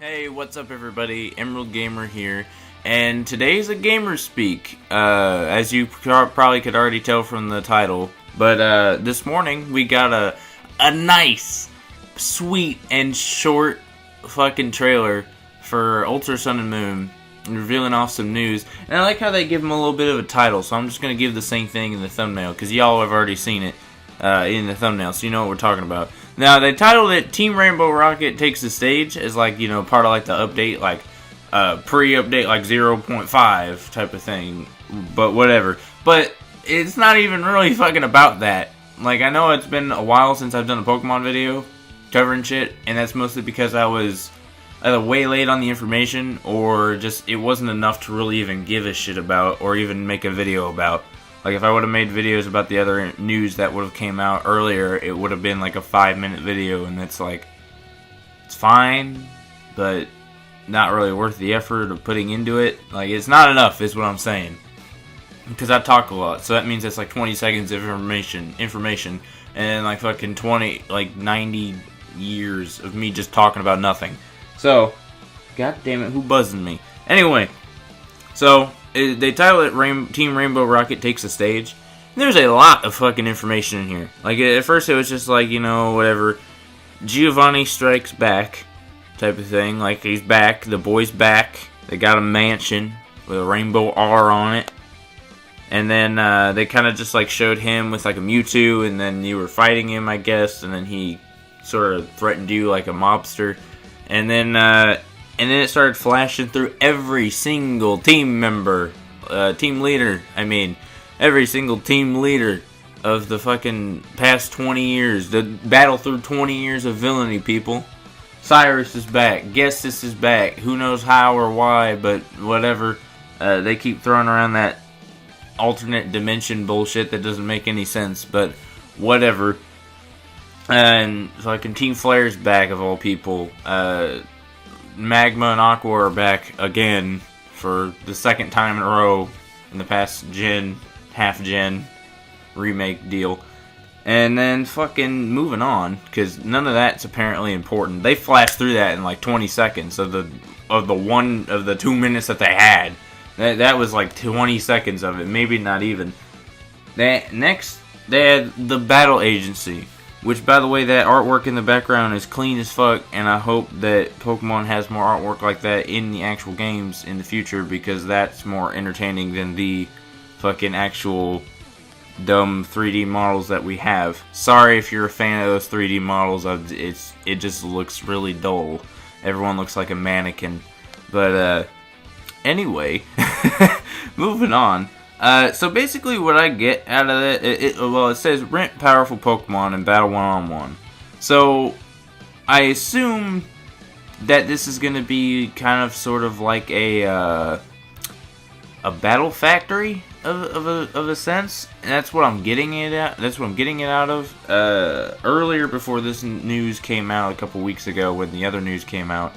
Hey, what's up everybody? Emerald Gamer here, and today's a gamer speak, as you probably could already tell from the title. But this morning we got a nice, sweet, and short fucking trailer for Ultra Sun and Moon, revealing off some news. And I like how they give them a little bit of a title, so I'm just going to give the same thing in the thumbnail, because y'all have already seen it in the thumbnail, so you know what we're talking about. Now, they titled it Team Rainbow Rocket Takes the Stage as, like, you know, part of, like, the update, like, pre-update, like, 0.5 type of thing, but whatever. But it's not even really fucking about that. Like, I know it's been a while since I've done a Pokemon video covering shit, and that's mostly because I was either way late on the information, or just it wasn't enough to really even give a shit about, or even make a video about. Like, if I would have made videos about the other news that would have came out earlier, it would have been like a 5-minute video, and it's like, it's fine, but not really worth the effort of putting into it. Like, it's not enough, is what I'm saying. Because I talk a lot, so that means it's like 20 seconds of information, and like fucking 90 years of me just talking about nothing. So, god damn it, who buzzing me? Anyway, so they title it Team Rainbow Rocket Takes the Stage. There's a lot of fucking information in here. Like, at first it was just like, you know, whatever, Giovanni strikes back type of thing. Like, he's back, the boy's back, they got a mansion with a rainbow R on it. And then they kind of just like showed him with like a Mewtwo, and then you were fighting him, I guess, and then he sort of threatened you like a mobster. And then it started flashing through every single team member, team leader, every single team leader of the fucking past 20 years. The battle through 20 years of villainy, people. Cyrus is back. Gestus is back. Who knows how or why, but whatever. They keep throwing around that alternate dimension bullshit that doesn't make any sense, but whatever. And fucking Team Flare's back, of all people. Magma and Aqua are back again for the second time in a row in the past half-gen remake deal. And then fucking moving on, because none of that's apparently important. They flashed through that in like 20 seconds of the 2 minutes that they had. That was like 20 seconds of it, maybe not even. Next, they had the Battle Agency, which, by the way, that artwork in the background is clean as fuck, and I hope that Pokemon has more artwork like that in the actual games in the future, because that's more entertaining than the fucking actual dumb 3D models that we have. Sorry if you're a fan of those 3D models, it just looks really dull. Everyone looks like a mannequin. But, anyway, moving on. So basically what I get out of it, it says rent powerful Pokemon and battle one-on-one. So I assume that this is going to be kind of sort of like a battle factory of a sense. And that's what I'm getting it at. That's what I'm getting it out of. Earlier, before this news came out a couple weeks ago, when the other news came out,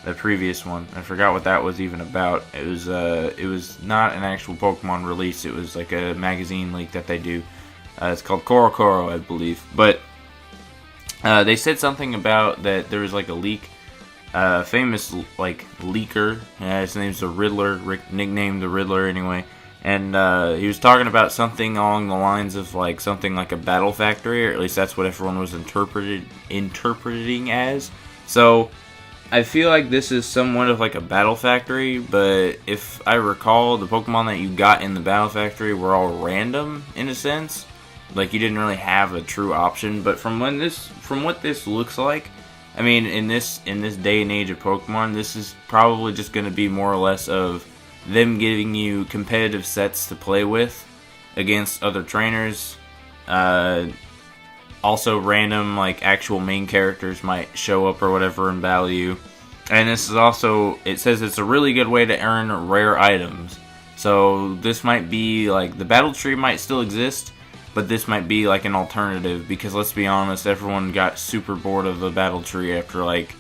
the previous one, I forgot what that was even about. It was not an actual Pokemon release. It was like a magazine leak that they do. It's called Koro, I believe. But they said something about that there was like a leak. Famous like leaker. His name's the Riddler. Rick nicknamed the Riddler anyway. And he was talking about something along the lines of like something like a battle factory, or at least that's what everyone was interpreting as. So I feel like this is somewhat of like a battle factory, but if I recall, the Pokemon that you got in the battle factory were all random in a sense. Like, you didn't really have a true option. But from what this looks like, I mean, in this day and age of Pokemon, this is probably just going to be more or less of them giving you competitive sets to play with against other trainers. Also, random, like, actual main characters might show up or whatever and battle you. And this is also, it says it's a really good way to earn rare items. So, this might be, like, the battle tree might still exist, but this might be, like, an alternative. Because, let's be honest, everyone got super bored of the battle tree after, like,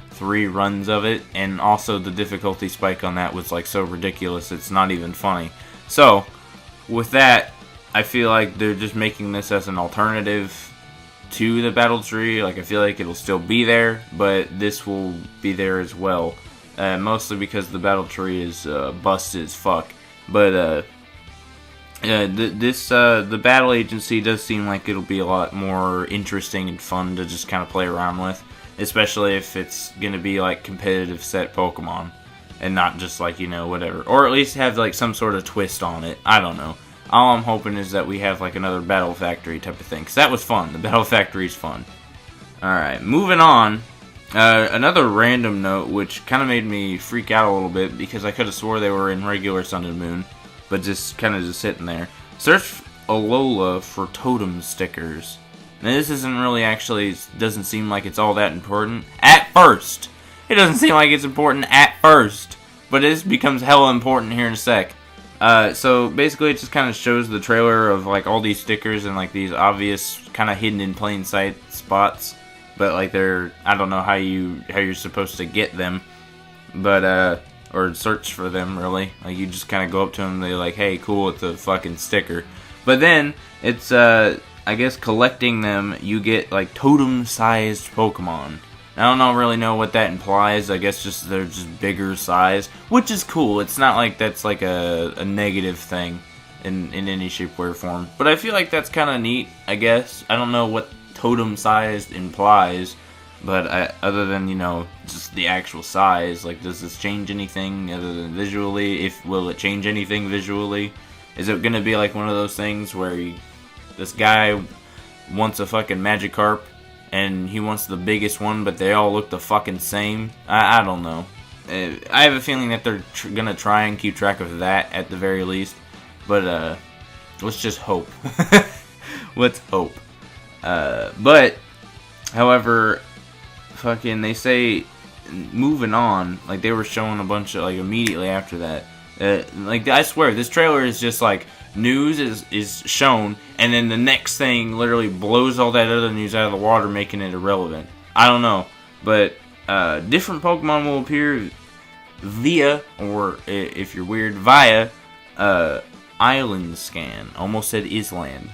3 runs of it. And also, the difficulty spike on that was, like, so ridiculous, it's not even funny. So, with that, I feel like they're just making this as an alternative to the battle tree. Like, I feel like it'll still be there, but this will be there as well. Mostly because the battle tree is busted as fuck. But the battle agency does seem like it'll be a lot more interesting and fun to just kind of play around with, especially if it's gonna be like competitive set Pokemon and not just like, you know, whatever, or at least have like some sort of twist on it. I don't know. All I'm hoping is that we have like another Battle Factory type of thing, because that was fun. The Battle Factory is fun. Alright, moving on. Another random note, which kind of made me freak out a little bit, because I could have swore they were in regular Sun and Moon, but just kind of just sitting there. Search Alola for totem stickers. Now this isn't really actually, doesn't seem like it's all that important. At first! It doesn't seem like it's important at first, but it becomes hella important here in a sec. So basically it just kind of shows the trailer of like all these stickers and like these obvious kind of hidden in plain sight spots, but like they're, I don't know how you're supposed to get them, but or search for them really. Like you just kind of go up to them and they're like, hey, cool, it's a fucking sticker. But then it's I guess collecting them you get like totem sized Pokemon. I don't really know what that implies. I guess just they're just bigger size, which is cool. It's not like that's like a negative thing in any shape, way, or form. But I feel like that's kind of neat, I guess. I don't know what totem size implies, but other than, you know, just the actual size, like, does this change anything other than visually? Will it change anything visually? Is it gonna be like one of those things where this guy wants a fucking Magikarp, and he wants the biggest one, but they all look the fucking same? I don't know. I have a feeling that they're gonna try and keep track of that at the very least. But, let's just hope. Let's hope. But, however, fucking, they say, moving on, like, they were showing a bunch of, like, immediately after that. Like, I swear, this trailer is just, like, news is shown, and then the next thing literally blows all that other news out of the water, making it irrelevant. I don't know, but different Pokemon will appear via, or if you're weird, via island scan. Almost said Island.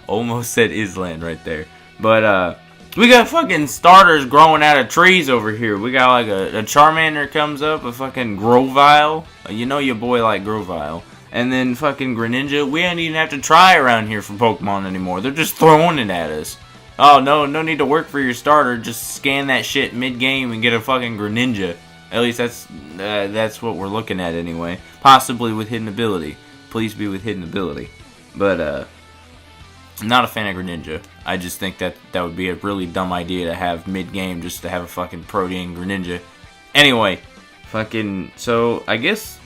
Almost said Island right there. But we got fucking starters growing out of trees over here. We got like a Charmander comes up, a fucking Grovyle. You know your boy like Grovyle. And then fucking Greninja. We don't even have to try around here for Pokemon anymore. They're just throwing it at us. Oh, no need to work for your starter. Just scan that shit mid-game and get a fucking Greninja. At least that's what we're looking at anyway. Possibly with hidden ability. Please be with hidden ability. But, I'm not a fan of Greninja. I just think that would be a really dumb idea to have mid-game just to have a fucking Protean Greninja. Anyway, fucking, so I guess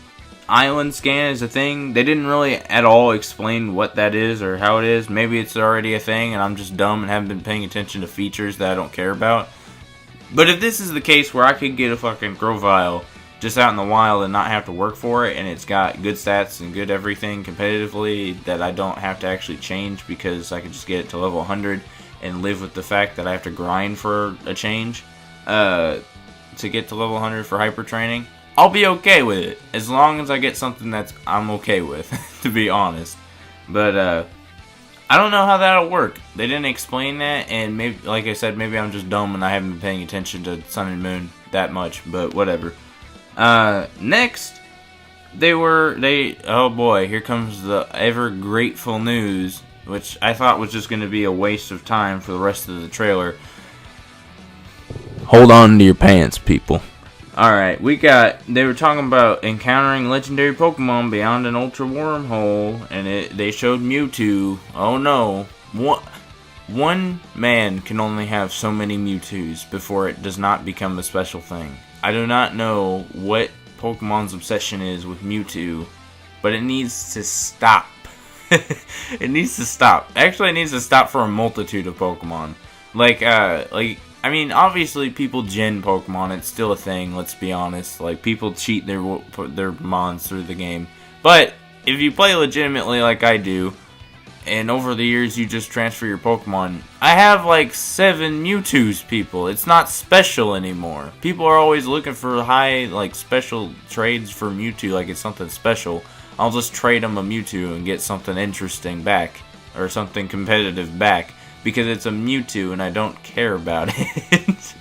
island scan is a thing. They didn't really at all explain what that is or how it is. Maybe it's already a thing and I'm just dumb and haven't been paying attention to features that I don't care about. But if this is the case where I could get a fucking Grovyle just out in the wild and not have to work for it, and it's got good stats and good everything competitively that I don't have to actually change because I could just get it to level 100 and live with the fact that I have to grind for a change to get to level 100 for hyper training, I'll be okay with it, as long as I get something that's I'm okay with, to be honest. But I don't know how that'll work. They didn't explain that, and maybe, like I said, maybe I'm just dumb and I haven't been paying attention to Sun and Moon that much, but whatever. Next, oh boy, here comes the ever grateful news, which I thought was just going to be a waste of time for the rest of the trailer. Hold on to your pants, people. Alright, they were talking about encountering legendary Pokemon beyond an ultra wormhole, and they showed Mewtwo. Oh no. One man can only have so many Mewtwo's before it does not become a special thing. I do not know what Pokemon's obsession is with Mewtwo, but it needs to stop. It needs to stop. Actually, it needs to stop for a multitude of Pokemon. I mean, obviously people gen Pokemon, it's still a thing, let's be honest. Like, people cheat their mons through the game. But, if you play legitimately like I do, and over the years you just transfer your Pokemon, I have like 7 Mewtwo's, people. It's not special anymore. People are always looking for high, like, special trades for Mewtwo, like it's something special. I'll just trade them a Mewtwo and get something interesting back, or something competitive back. because it's a Mewtwo and I don't care about it.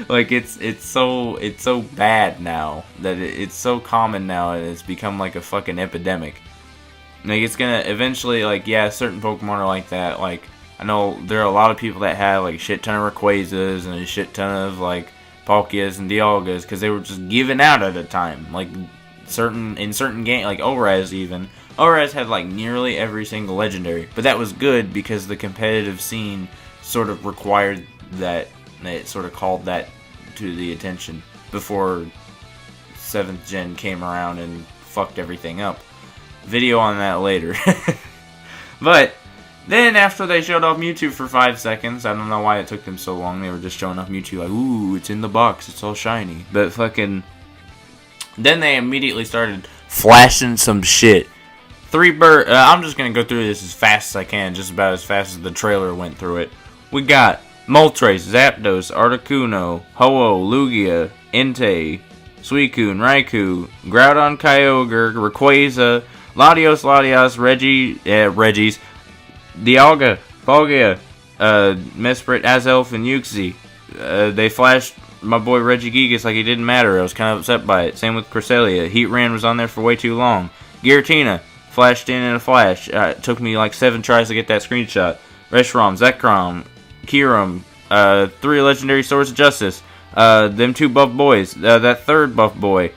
Like it's so bad now that it's so common now and it's become like a fucking epidemic. Like it's gonna eventually, like, yeah, certain Pokemon are like that. Like I know there are a lot of people that have like a shit ton of Rayquazas and a shit ton of like Palkias and Dialgas because they were just given out at a time. Like in certain games, like ORAS even. ORAS had like nearly every single legendary, but that was good because the competitive scene sort of required that. It sort of called that to the attention before 7th gen came around and fucked everything up. Video on that later. But then after they showed off Mewtwo for 5 seconds, I don't know why it took them so long. They were just showing off Mewtwo like, ooh, it's in the box, it's all shiny. But fucking then they immediately started flashing some shit. I'm just gonna go through this as fast as I can, just about as fast as the trailer went through it. We got Moltres, Zapdos, Articuno, Ho-Oh, Lugia, Entei, Suicune, Raikou, Groudon, Kyogre, Rayquaza, Latios, Regis, Dialga, Palkia, Mesprit, Azelf, and Uxie. They flashed my boy Regigigas like it didn't matter. I was kind of upset by it. Same with Cresselia. Heatran was on there for way too long. Giratina flashed in a flash. It took me like 7 tries to get that screenshot. Reshiram, Zekrom, Kyurem, 3 legendary Swords of Justice, them 2 buff boys, that 3rd buff boy,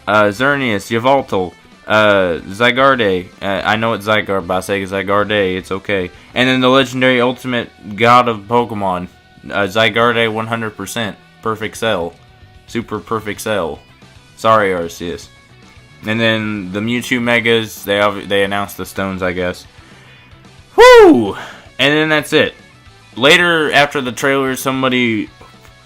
Xerneas, Yveltal, Zygarde, I know it's Zygarde, but I say Zygarde, it's okay. And then the legendary ultimate god of Pokemon, Zygarde 100%, Perfect Cell, Super Perfect Cell. Sorry, Arceus. And then the Mewtwo Megas, they announced the stones, I guess. Whoo! And then that's it. Later, after the trailer, somebody,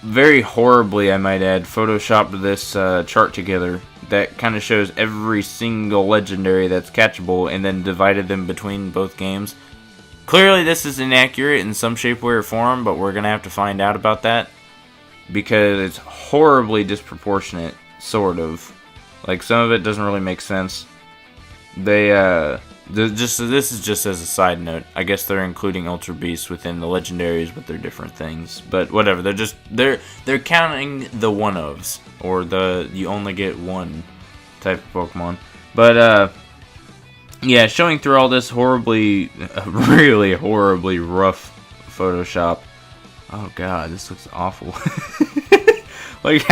very horribly I might add, photoshopped this chart together that kind of shows every single legendary that's catchable and then divided them between both games. Clearly this is inaccurate in some shape, way, or form, but we're going to have to find out about that because it's horribly disproportionate, sort of. Like, some of it doesn't really make sense. This is just as a side note. I guess they're including Ultra Beasts within the legendaries, but they're different things. But whatever. They're counting the one-ofs, or the you only get one type of Pokemon. But yeah, showing through all this really horribly rough Photoshop. Oh god, this looks awful. Like,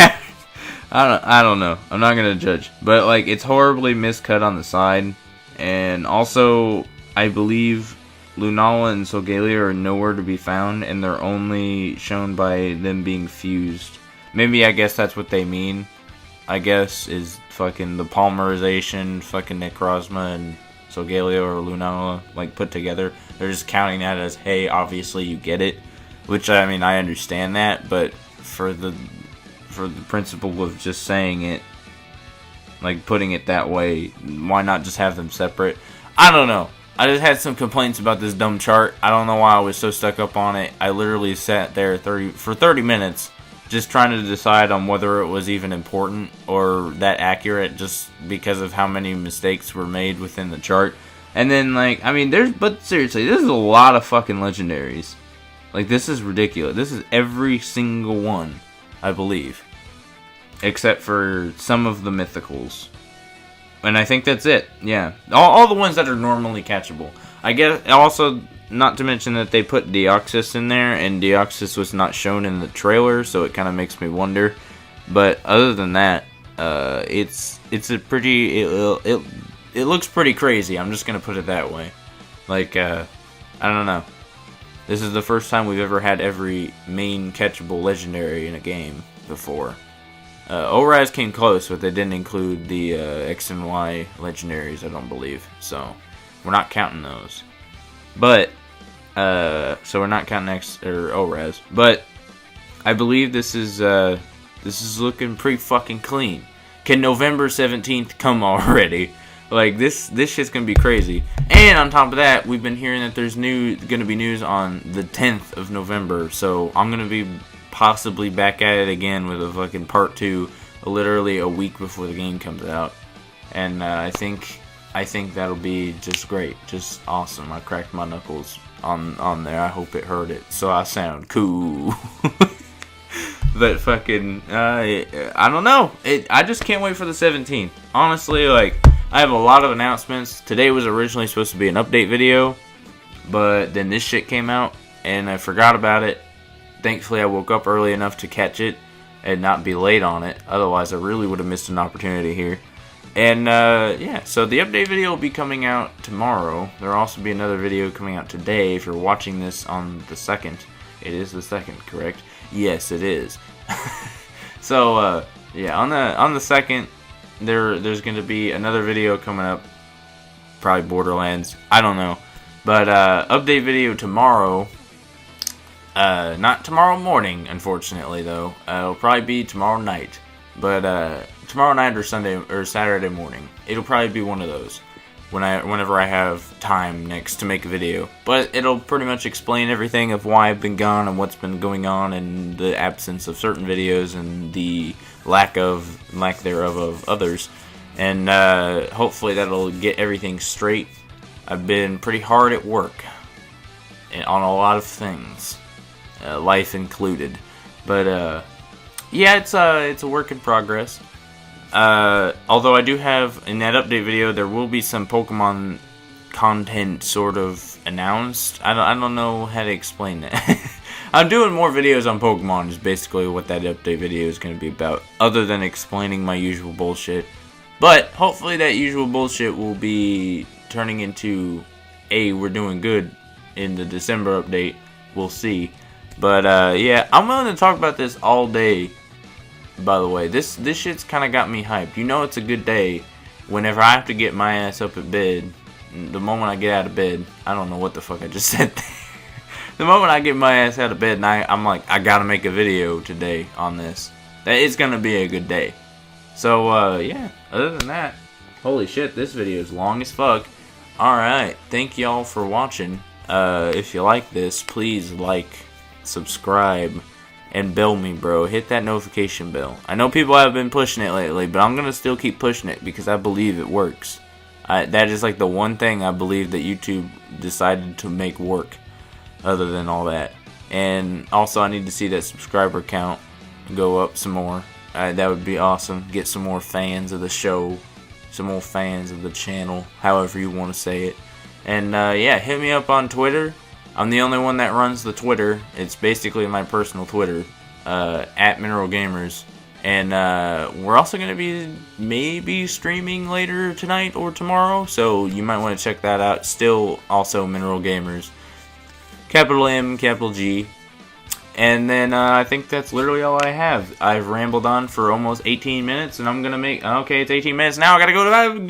I don't know. I'm not gonna judge, but like it's horribly miscut on the side. And also, I believe Lunala and Solgaleo are nowhere to be found, and they're only shown by them being fused. Maybe, I guess that's what they mean. I guess, is fucking the polymerization, fucking Necrozma and Solgaleo or Lunala, like, put together. They're just counting that as, hey, obviously you get it. Which, I mean, I understand that, but for the principle of just saying it, like, putting it that way, why not just have them separate? I don't know. I just had some complaints about this dumb chart. I don't know why I was so stuck up on it. I literally sat there for 30 minutes just trying to decide on whether it was even important or that accurate, just because of how many mistakes were made within the chart. And then, like, I mean, but seriously, this is a lot of fucking legendaries. Like, this is ridiculous. This is every single one, I believe. Except for some of the mythicals. And I think that's it. Yeah. All the ones that are normally catchable. I guess also, not to mention that they put Deoxys in there, and Deoxys was not shown in the trailer, so it kind of makes me wonder. But other than that, it's a pretty, it looks pretty crazy. I'm just gonna put it that way. Like, I don't know. This is the first time we've ever had every main catchable legendary in a game before. ORAS came close, but they didn't include the X and Y legendaries, I don't believe. So, we're not counting those. But, so we're not counting X or ORAS. But, I believe this is looking pretty fucking clean. Can November 17th come already? Like, this shit's gonna be crazy. And on top of that, we've been hearing that there's gonna be news on the 10th of November. So, I'm gonna be possibly back at it again with a fucking part 2, literally a week before the game comes out. And I think that'll be just great, just awesome. I cracked my knuckles on there. I hope it heard it, so I sound cool. But fucking, I don't know. I just can't wait for the 17th. Honestly, like, I have a lot of announcements. Today was originally supposed to be an update video, but then this shit came out, and I forgot about it. Thankfully, I woke up early enough to catch it and not be late on it. Otherwise, I really would have missed an opportunity here. And, yeah, so the update video will be coming out tomorrow. There will also be another video coming out today if you're watching this on the 2nd. It is the 2nd, correct? Yes, it is. So, yeah, on the 2nd, there's going to be another video coming up. Probably Borderlands. I don't know. But, update video tomorrow. Not tomorrow morning, unfortunately, though. It'll probably be tomorrow night. But, tomorrow night or Sunday or Saturday morning. It'll probably be one of those. Whenever I have time next to make a video. But it'll pretty much explain everything of why I've been gone and what's been going on and the absence of certain videos and the lack thereof of others. And hopefully that'll get everything straight. I've been pretty hard at work on a lot of things, life included. But yeah, it's a work in progress. Although I do have, in that update video, there will be some Pokemon content sort of announced. I don't know how to explain that. I'm doing more videos on Pokemon is basically what that update video is going to be about, other than explaining my usual bullshit. But hopefully that usual bullshit will be turning into, we're doing good in the December update. We'll see. But yeah, I'm willing to talk about this all day. By the way, this shit's kind of got me hyped. You know it's a good day whenever I have to get my ass up at bed. The moment I get out of bed, I don't know what the fuck I just said there. The moment I get my ass out of bed and I'm like, I gotta make a video today on this. It's gonna be a good day. So, yeah, other than that, holy shit, this video is long as fuck. Alright, thank y'all for watching. If you like this, please like, subscribe, and bell me, bro. Hit that notification bell. I know people have been pushing it lately, but I'm gonna still keep pushing it because I believe it works. That is like the one thing I believe that YouTube decided to make work, other than all that. And also, I need to see that subscriber count go up some more. That would be awesome. Get some more fans of the show, some more fans of the channel, however you want to say it. And yeah, hit me up on Twitter. I'm the only one that runs the Twitter. It's basically my personal Twitter, at Mineral Gamers. And we're also going to be maybe streaming later tonight or tomorrow, so you might want to check that out. Still also Mineral Gamers. Capital M, capital G. And then I think that's literally all I have. I've rambled on for almost 18 minutes, and I'm going to make... Okay, it's 18 minutes now. I got to go to...